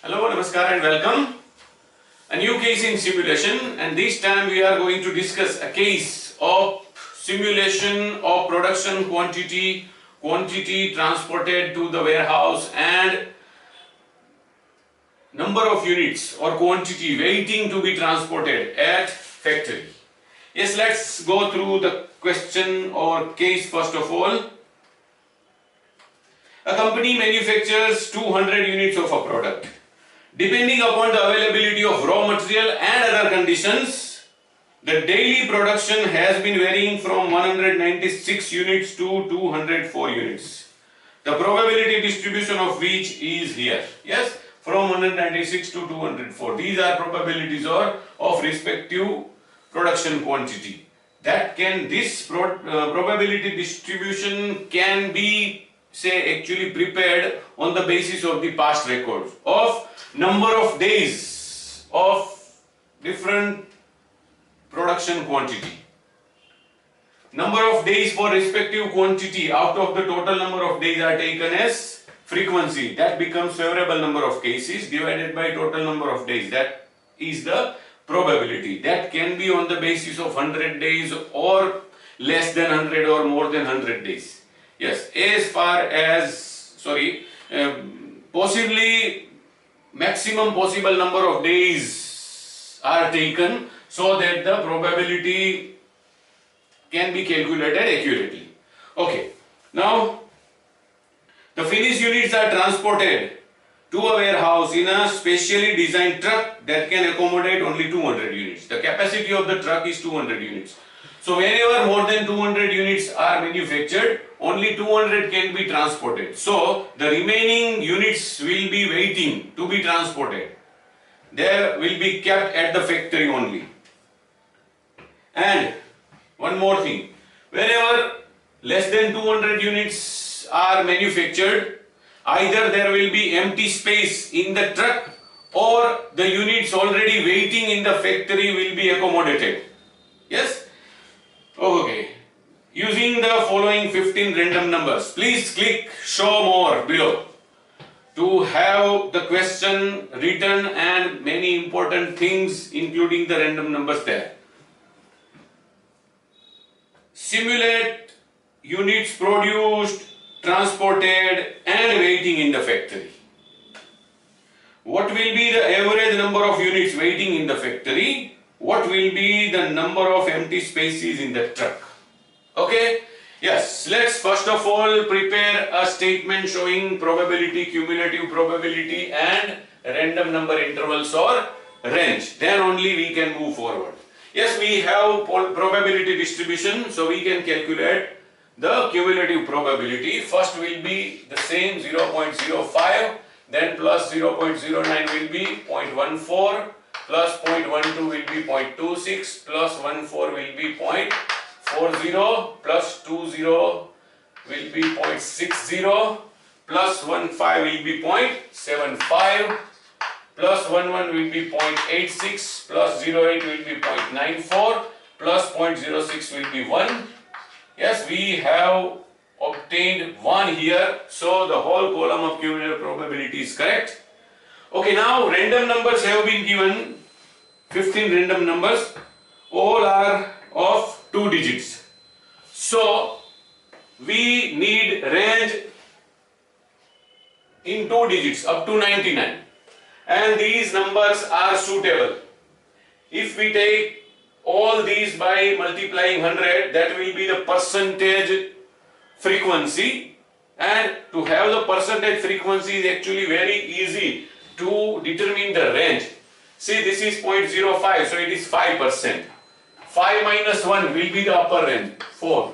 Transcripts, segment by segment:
Hello, Namaskar and welcome. A new case in simulation, and this time we are going to discuss a case of simulation of production quantity transported to the warehouse and number of units or quantity waiting to be transported at factory. Yes, let's go through the question or case first of all. A company manufactures 200 units of a product. Depending upon the availability of raw material and other conditions, the daily production has been varying from 196 units to 204 units. The probability distribution of which is here. Yes, from 196 to 204. These are probabilities of respective production quantity. This probability distribution can be actually prepared on the basis of the past records of number of days of different production quantity. Number of days for respective quantity out of the total number of days are taken as frequency. That becomes favorable number of cases divided by total number of days. That is the probability. That can be on the basis of 100 days or less than 100 or more than 100 days. Yes, as far as, possibly maximum possible number of days are taken so that the probability can be calculated accurately. Okay, now the finished units are transported to a warehouse in a specially designed truck that can accommodate only 200 units. The capacity of the truck is 200 units. So whenever more than 200 units are manufactured, only 200 can be transported. So the remaining units will be waiting to be transported. They will be kept at the factory only. And one more thing, whenever less than 200 units are manufactured, either there will be empty space in the truck or the units already waiting in the factory will be accommodated. Yes? Okay. Using the following 15 random numbers, please click show more below to have the question written and many important things including the random numbers there. Simulate units produced, transported and waiting in the factory. What will be the average number of units waiting in the factory? What will be the number of empty spaces in the truck? Okay, yes, let's first of all prepare a statement showing probability, cumulative probability and random number intervals or range. Then only we can move forward. Yes, we have probability distribution, so we can calculate the cumulative probability. First will be the same 0.05, then plus 0.09 will be 0.14, plus 0.12 will be 0.26, plus 14 will be 0.40, plus 20 will be 0.60, plus 15 will be 0.75, plus 11 will be 0.86, plus 08 will be 0.94, plus 0.06 will be 1. Yes, we have obtained 1 here, so the whole column of cumulative probability is correct. Okay, now random numbers have been given, 15 random numbers, all are of 2 digits. So, we need range in 2 digits up to 99 and these numbers are suitable. If we take all these by multiplying 100, that will be the percentage frequency, and to have the percentage frequency is actually very easy to determine the range. See, this is 0.05, so it is 5%. 5 minus 1 will be the upper range, 4,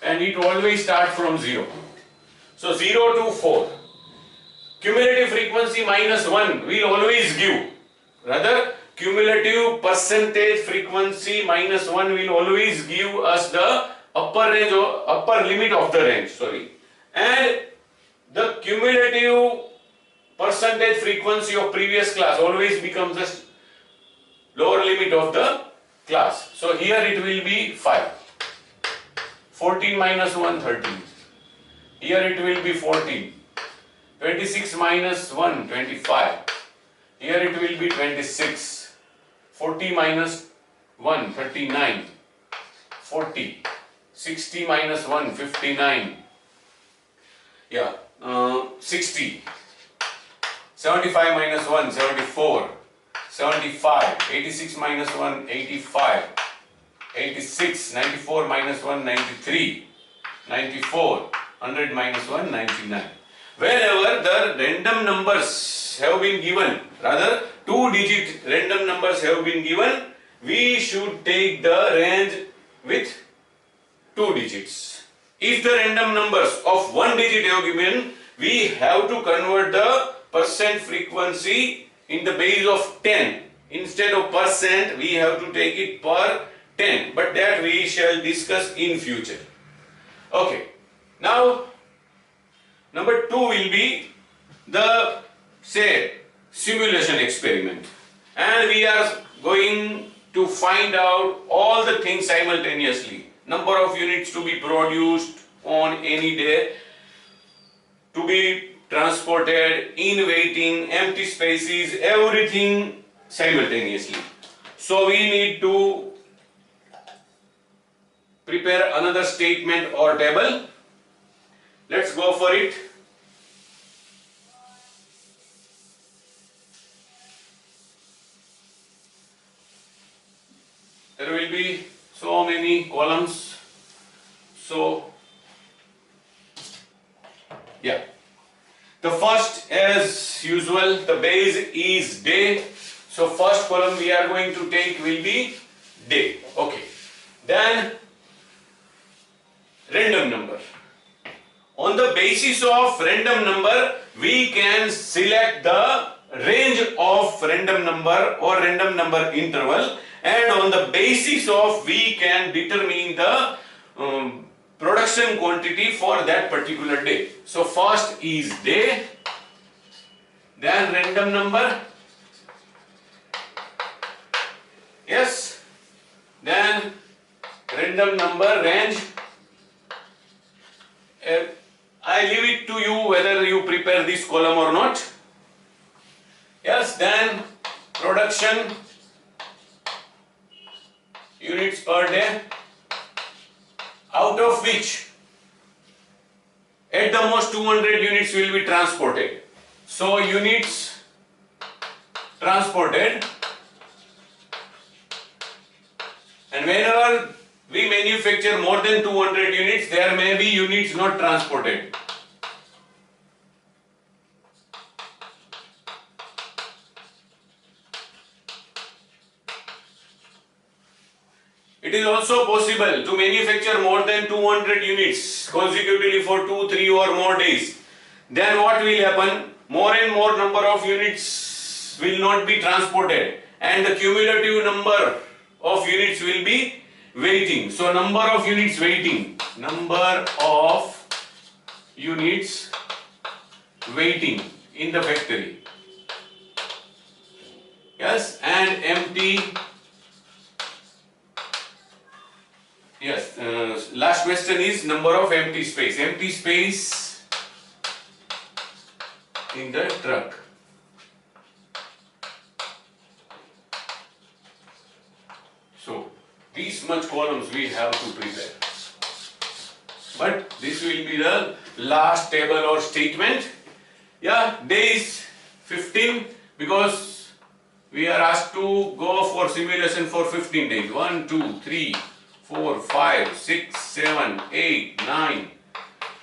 and it always starts from 0. So 0 to 4. Cumulative frequency minus 1 will always give, rather cumulative percentage frequency minus 1 will always give us the upper range or upper limit of the range, and the cumulative percentage frequency of previous class always becomes the lower limit of the class. So here it will be 5. 14 minus 1, 13. Here it will be 14. 26 minus 1, 25. Here it will be 26. 40 minus 1, 39. 40. 60 minus 1, 59. Yeah, 60. 75 minus 1, 74. 75. 86 minus 1, 85. 86. 94 minus 1, 93. 94. 100 minus 1, 99. Whenever the random numbers have been given, rather 2-digit random numbers have been given, we should take the range with 2 digits. If the random numbers of 1 digit have given, we have to convert the percent frequency in the base of 10. Instead of percent, we have to take it per 10. But that we shall discuss in future. Okay. Now, number 2 will be the, say, simulation experiment. And we are going to find out all the things simultaneously. Number of units to be produced on any day, to be transported, in waiting, empty spaces, everything simultaneously. So we need to prepare another statement or table. Let's go for it. There will be so many columns. So, yeah. The first, as usual, the base is day. So, first column we are going to take will be day. Okay. Then, random number. On the basis of random number, we can select the range of random number or random number interval, and on the basis of we can determine the production quantity for that particular day. So first is day, then random number, yes, then random number range. I leave it to you whether you prepare this column or not. Yes, then production units per day, out of which at the most 200 units will be transported. So units transported, and whenever we manufacture more than 200 units, there may be units not transported. It is also possible to manufacture more than 200 units consecutively for 2, 3 or more days. Then what will happen? More and more number of units will not be transported, and the cumulative number of units will be waiting. So number of units waiting, number of units waiting in the factory. Yes, and empty. Yes, last question is number of empty space. Empty space in the truck. So these much columns we have to prepare. But this will be the last table or statement. Yeah, days 15, because we are asked to go for simulation for 15 days. 1, 2, 3, 4, 5, 6, 7, 8, 9,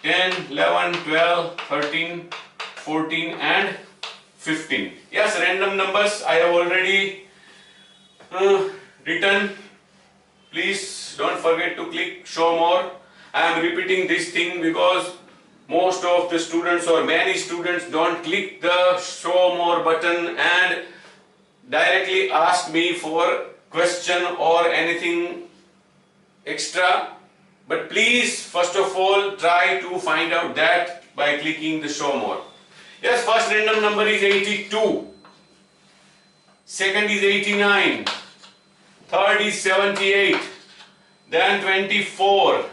10, 11, 12, 13, 14 and 15. Yes, random numbers I have already written. Please don't forget to click show more. I am repeating this thing because most of the students or many students don't click the show more button and directly ask me for question or anything extra. But please, first of all, try to find out that by clicking the show more. Yes, first random number is 82. Second is 89. Third is 78. Then 24.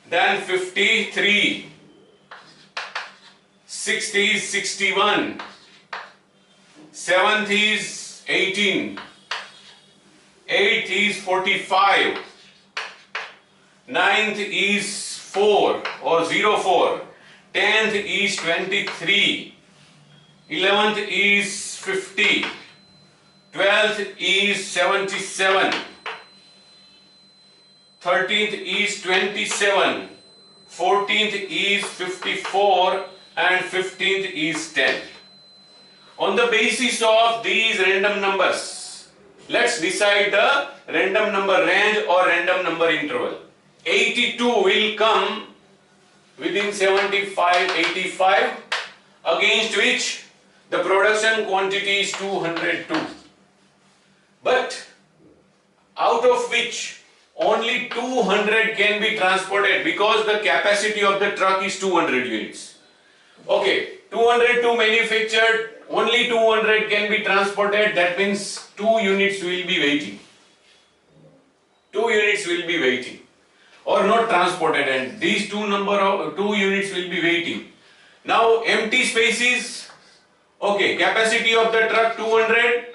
Then 53. 60 is 61. 7th is 18, 8th is 45, 9th is 4 or 04, 10th is 23, 11th is 50, 12th is 77, 13th is 27, 14th is 54 and 15th is 10. On the basis of these random numbers, let's decide the random number range or random number interval. 82 will come within 75, 85, against which the production quantity is 202. But out of which only 200 can be transported because the capacity of the truck is 200 units. Okay, 202 manufactured, only 200 can be transported, that means 2 units will be waiting. 2 units will be waiting or not transported, and these two units will be waiting. Now empty spaces, okay, capacity of the truck 200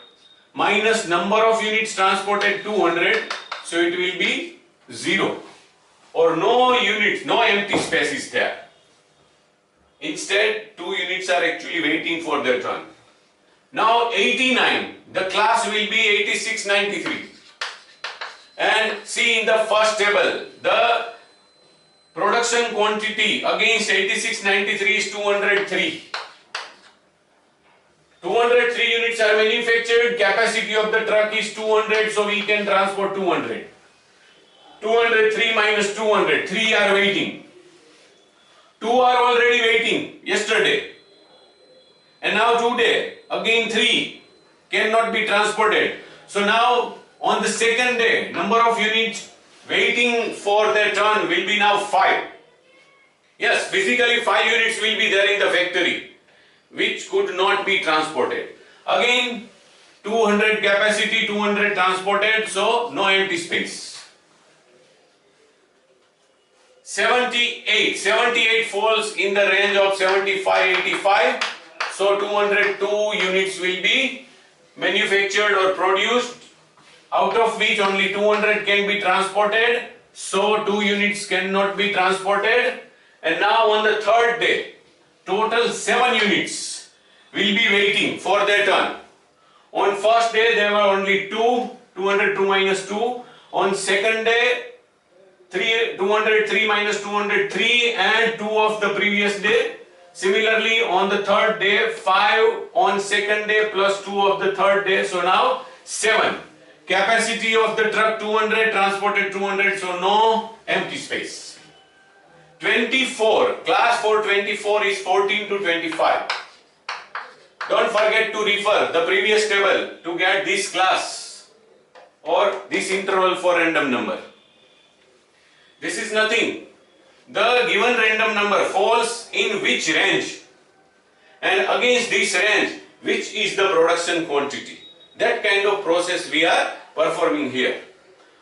minus number of units transported 200, so it will be 0 or no units, no empty space is there. Instead 2 units are actually waiting for their turn. Now 89, the class will be 8693. And see in the first table, the production quantity against 8693 is 203. 203 units are manufactured, capacity of the truck is 200, so we can transport 200. 203 minus 200, 3 are waiting. 2 are already waiting yesterday. And now today, again 3 cannot be transported. So now on the second day, number of units waiting for their turn will be now 5. Yes, physically 5 units will be there in the factory, which could not be transported. Again 200 capacity, 200 transported, so no empty space. 78 falls in the range of 75-85, so 202 units will be manufactured or produced, out of which only 200 can be transported, so 2 units cannot be transported. And now on the third day, total 7 units will be waiting for their turn. On first day there were only 202 minus 2. On second day 203 minus 203 and 2 of the previous day. Similarly on the third day 5 on second day plus 2 of the third day, so now 7. Capacity of the truck 200, transported 200, so no empty space. 24, class for 24 is 14 to 25. Don't forget to refer the previous table to get this class or this interval for random number. This is nothing. The given random number falls in which range, and against this range which is the production quantity. That kind of process we are performing here.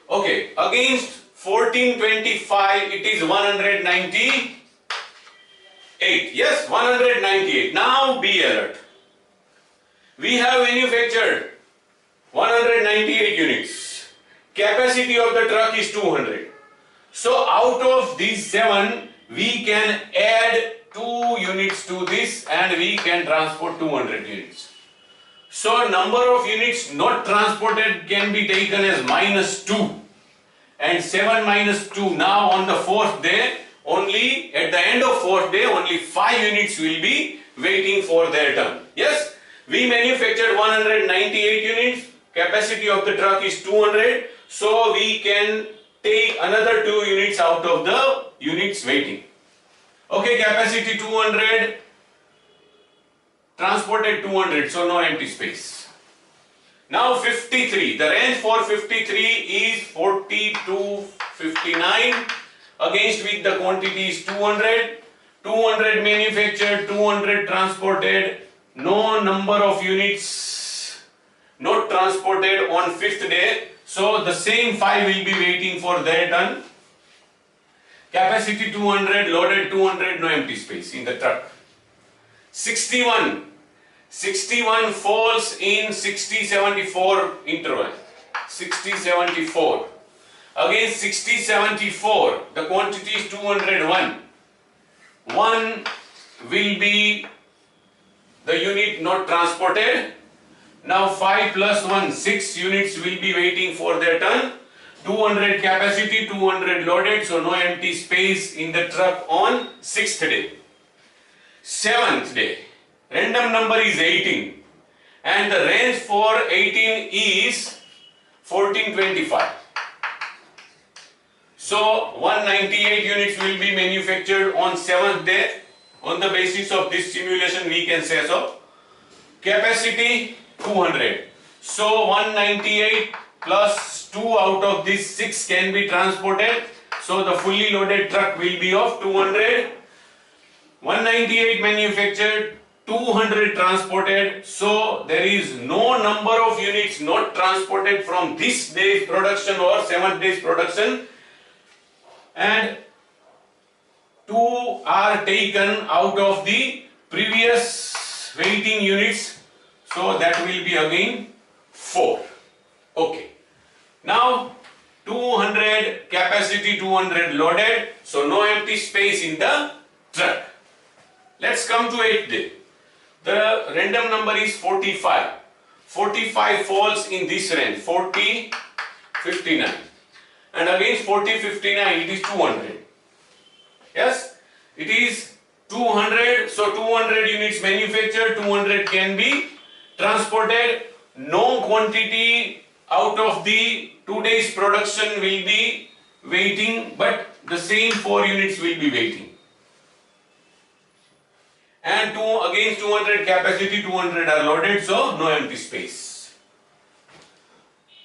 Okay, against 1425 it is 198. Yes, 198. Now be alert. We have manufactured 198 units. Capacity of the truck is 200. So out of these 7, we can add 2 units to this and we can transport 200 units. So number of units not transported can be taken as minus 2. And 7 minus 2, now on the fourth day, only at the end of fourth day, only 5 units will be waiting for their turn. Yes, we manufactured 198 units, capacity of the truck is 200, so we can take another 2 units out of the units waiting. Okay, capacity 200, transported 200, so no empty space. Now 53, the range for 53 is 40 to 59, against which the quantity is 200. 200 manufactured, 200 transported, no number of units not transported on 5th day, so the same 5 will be waiting for their turn. Capacity 200, loaded 200, no empty space in the truck. 61, 61 falls in 60-74 interval. 60-74. Against 60-74, the quantity is 201. 1 will be the unit not transported. Now 5 plus 1, 6 units will be waiting for their turn. 200 capacity, 200 loaded, so no empty space in the truck on 6th day. 7th day, random number is 18 and the range for 18 is 1425. So 198 units will be manufactured on 7th day. On the basis of this simulation we can say so. Capacity 200. So 198 plus 2 out of this 6 can be transported. So the fully loaded truck will be of 200. 198 manufactured, 200 transported. So there is no number of units not transported from this day's production or 7th day's production. And 2 are taken out of the previous waiting units. So that will be again 4. Okay. Now 200 capacity, 200 loaded. So no empty space in the truck. Let's come to 8th day. The random number is 45. 45 falls in this range, 40, 59. And against 40, 59 it is 200. Yes, it is 200. So 200 units manufactured, 200 can be transported. No quantity out of the 2 days production will be waiting, but the same 4 units will be waiting. And against 200 capacity, 200 are loaded, so no empty space.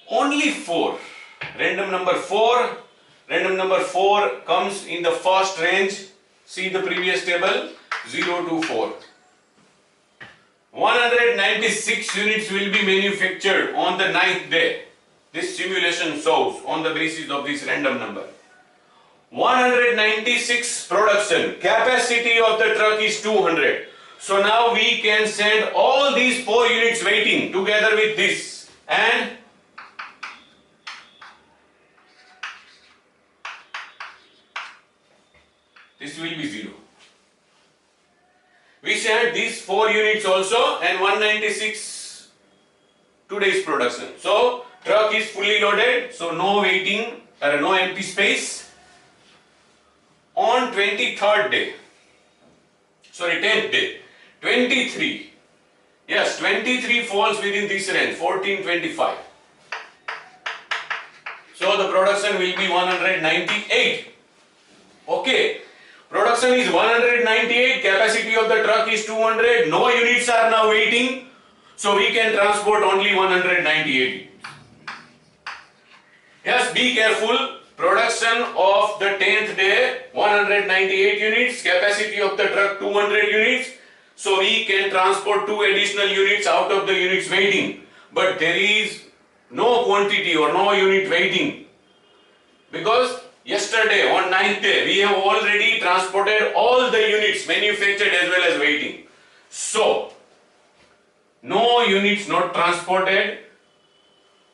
Only 4. Random number 4. Random number 4 comes in the first range. See the previous table, 0 to 4. 196 units will be manufactured on the 9th day. This simulation shows on the basis of this random number. 196 production, capacity of the truck is 200. So now we can send all these 4 units waiting together with this, and this will be 0. We send these 4 units also and 196 2 days production. So truck is fully loaded, so no waiting or no empty space. On 23rd day, 10th day, 23. Yes, 23 falls within this range, 1425. So the production will be 198. Okay, production is 198, capacity of the truck is 200, no units are now waiting, so we can transport only 198. Yes, be careful. Production of the 10th day, 198 units, capacity of the truck 200 units. So we can transport 2 additional units out of the units waiting. But there is no quantity or no unit waiting. Because yesterday on 9th day, we have already transported all the units manufactured as well as waiting. So, no units not transported,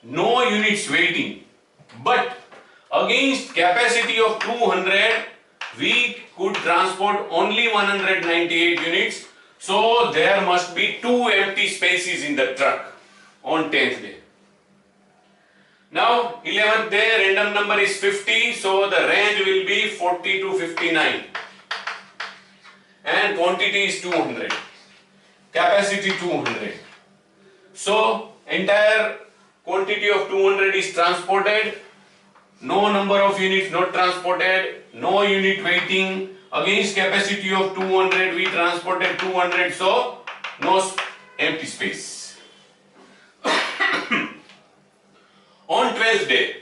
no units waiting. But against capacity of 200, we could transport only 198 units. So there must be 2 empty spaces in the truck on 10th day. Now 11th day, random number is 50. So the range will be 40 to 59. And quantity is 200. Capacity 200. So entire quantity of 200 is transported. No number of units not transported, no unit waiting. Against capacity of 200, we transported 200, so no empty space. On 12th day,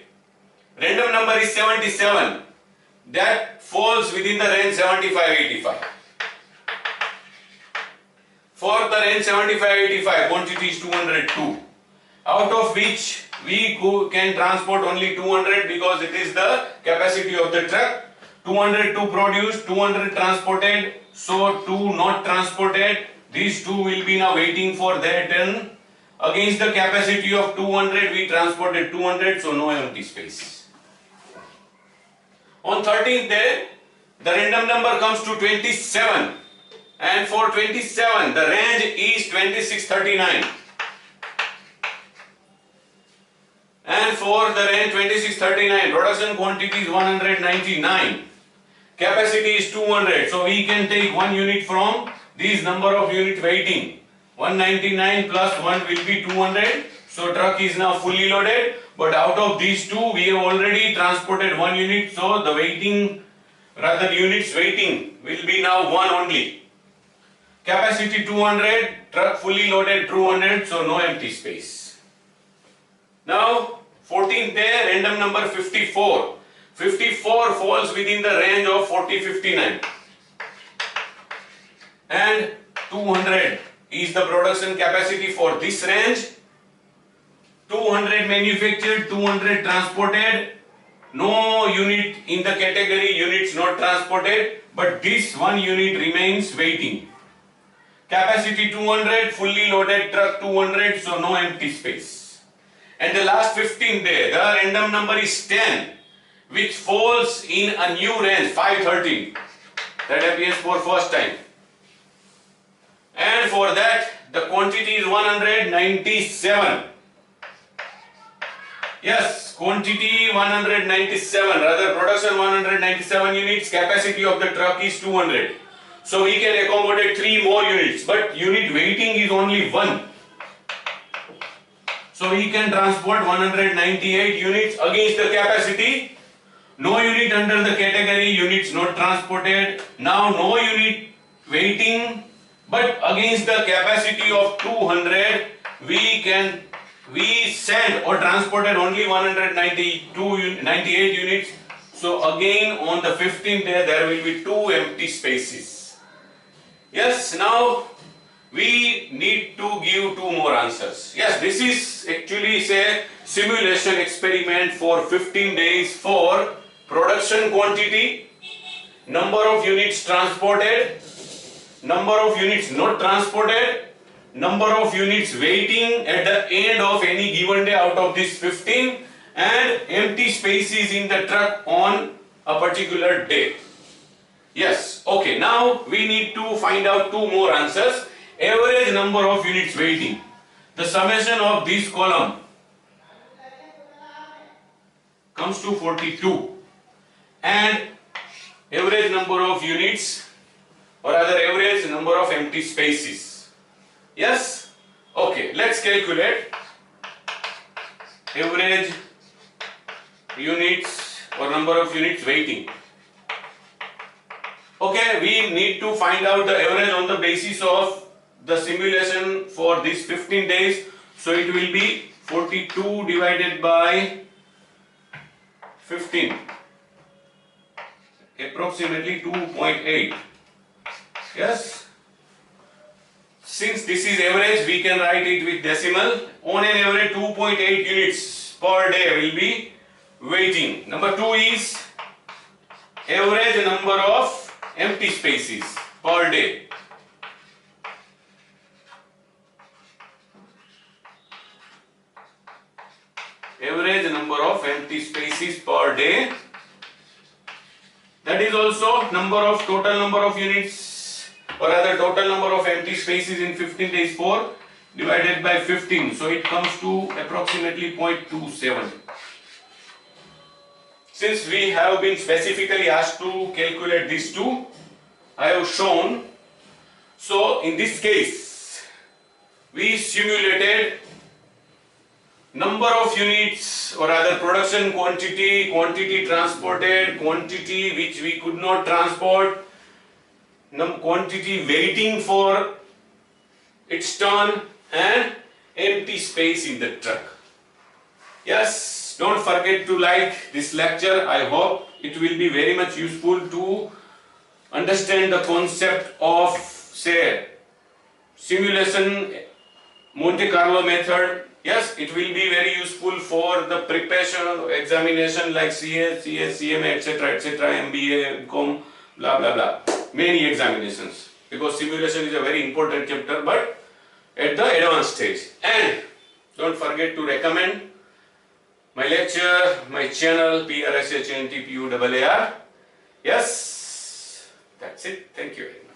random number is 77. That falls within the range 75-85. For the range 75-85, quantity is 202. Out of which we can transport only 200 because it is the capacity of the truck. 202 produced, 200 transported, so 2 not transported. These two will be now waiting for their turn. Against the capacity of 200, we transported 200, so no empty space. On 13th day, the random number comes to 27, and for 27, the range is 2639. And for the range 2639, production quantity is 199. Capacity is 200, so we can take 1 unit from these number of units waiting. 199 plus 1 will be 200. So truck is now fully loaded. But out of these two, we have already transported 1 unit. So the units waiting will be now 1 only. Capacity 200, truck fully loaded 200, so no empty space. Now 14th day, random number 54. 54 falls within the range of 4059. And 200 is the production capacity for this range. 200 manufactured, 200 transported. No unit in the category units not transported, but this 1 unit remains waiting. Capacity 200, fully loaded truck 200, so no empty space. And the last 15th day, the random number is 10, which falls in a new range, 513. That appears for first time. And for that, the quantity is 197. Yes, quantity 197, rather production 197 units, capacity of the truck is 200. So we can accommodate 3 more units, but unit waiting is only 1. So we can transport 198 units against the capacity. No unit under the category units not transported. Now no unit waiting. But against the capacity of 200, we sent or transported only 98 units. So again on the 15th day there will be 2 empty spaces. Yes, now we need to give 2 more answers. Yes, this is actually say simulation experiment for 15 days for production quantity, number of units transported, number of units not transported, number of units waiting at the end of any given day out of this 15, and empty spaces in the truck on a particular day. Yes, okay, now we need to find out 2 more answers. Average number of units waiting. The summation of this column comes to 42, and average number of units, or rather average number of empty spaces. Yes? Okay, let's calculate average units or number of units waiting. Okay, we need to find out the average on the basis of the simulation for this 15 days. So it will be 42 divided by 15, approximately 2.8. Yes, since this is average, we can write it with decimal. On an average 2.8 units per day will be waiting. Number 2 is average number of empty spaces per day. Average number of empty spaces per day. That is also total number of units, or rather total number of empty spaces in 15 days 4 divided by 15. So it comes to approximately 0.27. Since we have been specifically asked to calculate these two, I have shown. So in this case, we simulated number of units, or rather production quantity, quantity transported, quantity which we could not transport, quantity waiting for its turn, and empty space in the truck. Yes, don't forget to like this lecture. I hope it will be very much useful to understand the concept of, say, simulation, Monte Carlo method. Yes, it will be very useful for the preparation of examination like CA, CS, CMA, etc., MBA, BCom, blah blah blah. Many examinations. because simulation is a very important chapter, but at the advanced stage. And don't forget to recommend my lecture, my channel, PRSHNTPUAAR. Yes, that's it. Thank you very much.